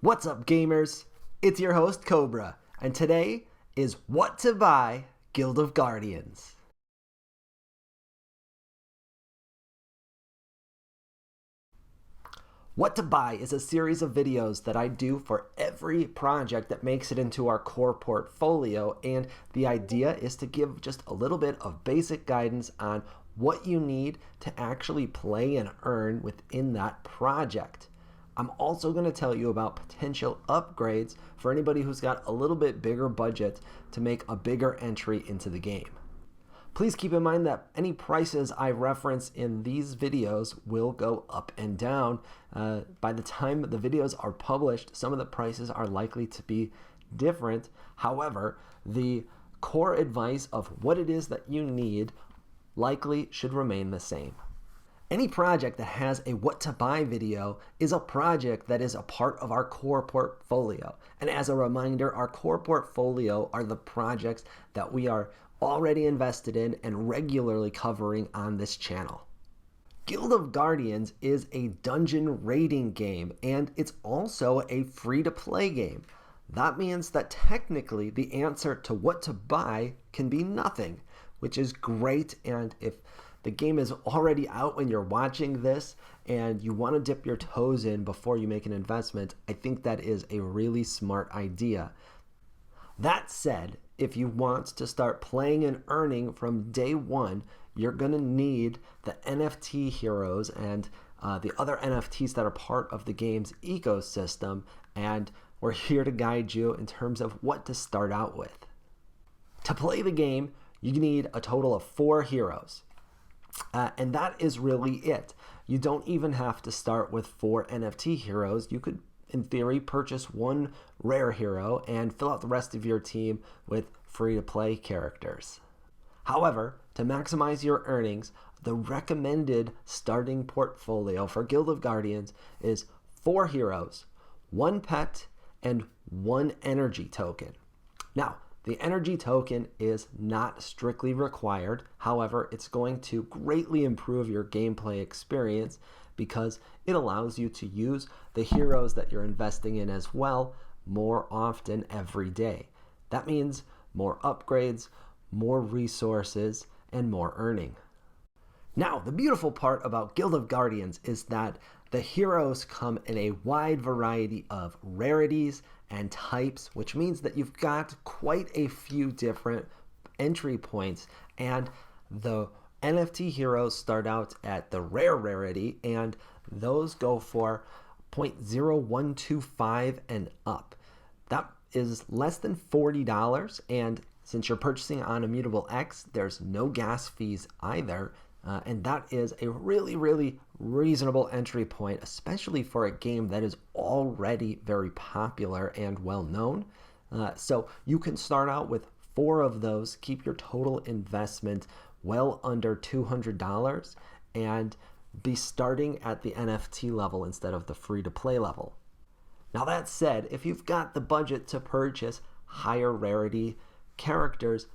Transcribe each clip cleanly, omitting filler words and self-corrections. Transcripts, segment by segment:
What's up, gamers? It's your host, Cobra, and today is What to Buy Guild of Guardians. What to Buy is a series of videos that I do for every project that makes it into our core portfolio, and the idea is to give just a little bit of basic guidance on what you need to actually play and earn within that project. I'm also going to tell you about potential upgrades for anybody who's got a little bit bigger budget to make a bigger entry into the game. Please keep in mind that any prices I reference in these videos will go up and down. By the time the videos are published, some of the prices are likely to be different. However, the core advice of what it is that you need likely should remain the same. Any project that has a what to buy video is a project that is a part of our core portfolio. And as a reminder, our core portfolio are the projects that we are already invested in and regularly covering on this channel. Guild of Guardians is a dungeon raiding game, and it's also a free-to-play game. That means that technically the answer to what to buy can be nothing, which is great. And if the game is already out when you're watching this and you want to dip your toes in before you make an investment, I think that is a really smart idea. That said, if you want to start playing and earning from day one, you're going to need the NFT heroes and the other NFTs that are part of the game's ecosystem, and we're here to guide you in terms of what to start out with. To play the game, you need a total of 4 heroes. And that is really it. You don't even have to start with 4 NFT heroes. You could, in theory, purchase 1 rare hero and fill out the rest of your team with free-to-play characters. However, to maximize your earnings, the recommended starting portfolio for Guild of Guardians is 4 heroes, 1 pet, and 1 energy token. Now, the energy token is not strictly required. However, it's going to greatly improve your gameplay experience because it allows you to use the heroes that you're investing in as well more often every day. That means more upgrades, more resources, and more earning. Now, the beautiful part about Guild of Guardians is that the heroes come in a wide variety of rarities and types, which means that you've got quite a few different entry points, and the NFT heroes start out at the rare rarity, and those go for 0.0125 and up. That is less than $40, and since you're purchasing on Immutable X, there's no gas fees either. And that is a really, really reasonable entry point, especially for a game that is already very popular and well known. So you can start out with 4 of those, keep your total investment well under $200, and be starting at the NFT level instead of the free-to-play level. Now that said, if you've got the budget to purchase higher rarity characters,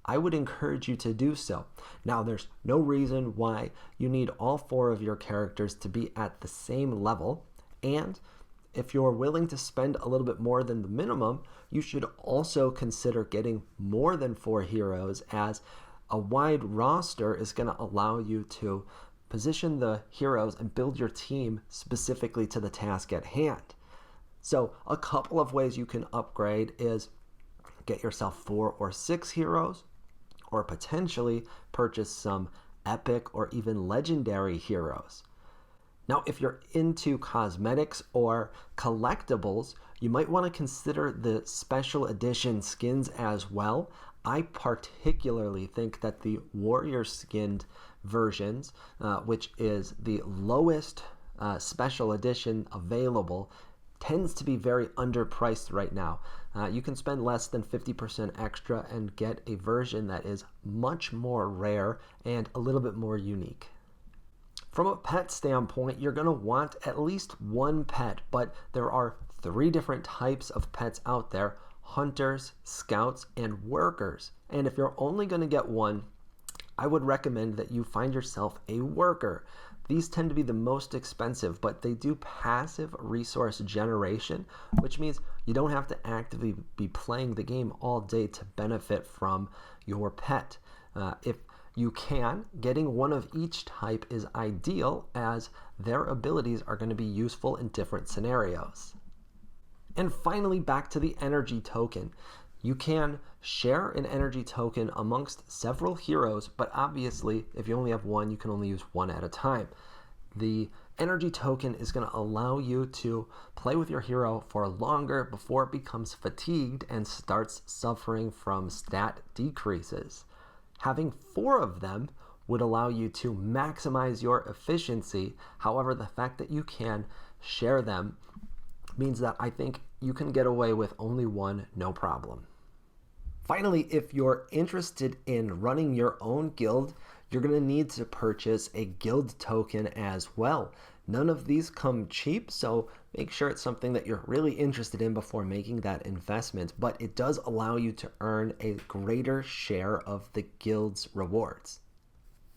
I would encourage you to do so. Now, there's no reason why you need all 4 of your characters to be at the same level, and if you're willing to spend a little bit more than the minimum, you should also consider getting more than 4 heroes, as a wide roster is going to allow you to position the heroes and build your team specifically to the task at hand. So a couple of ways you can upgrade is get yourself 4 or 6 heroes, or potentially purchase some epic or even legendary heroes. Now, if you're into cosmetics or collectibles, you might want to consider the special edition skins as well. I particularly think that the warrior skinned versions, which is the lowest special edition available, tends to be very underpriced right now. You can spend less than 50% extra and get a version that is much more rare and a little bit more unique. From a pet standpoint, you're going to want at least 1 pet, but there are 3 different types of pets out there: hunters, scouts, and workers. And if you're only going to get 1, I would recommend that you find yourself a worker. These tend to be the most expensive, but they do passive resource generation, which means you don't have to actively be playing the game all day to benefit from your pet. If you can, getting one of each type is ideal, as their abilities are going to be useful in different scenarios. And finally, back to the energy token. You can share an energy token amongst several heroes, but obviously, if you only have one, you can only use one at a time. The energy token is going to allow you to play with your hero for longer before it becomes fatigued and starts suffering from stat decreases. Having 4 of them would allow you to maximize your efficiency. However, the fact that you can share them means that I think you can get away with only one, no problem. Finally, if you're interested in running your own guild, you're going to need to purchase a guild token as well. None of these come cheap, so make sure it's something that you're really interested in before making that investment, but it does allow you to earn a greater share of the guild's rewards.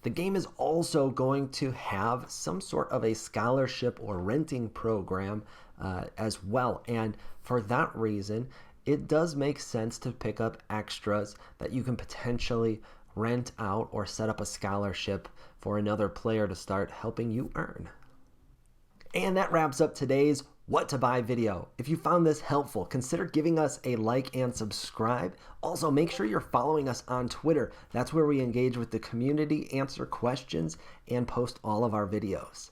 The game is also going to have some sort of a scholarship or renting program as well, and for that reason, it does make sense to pick up extras that you can potentially rent out or set up a scholarship for another player to start helping you earn. And that wraps up today's What to Buy video. If you found this helpful, consider giving us a like and subscribe. Also, make sure you're following us on Twitter. That's where we engage with the community, answer questions, and post all of our videos.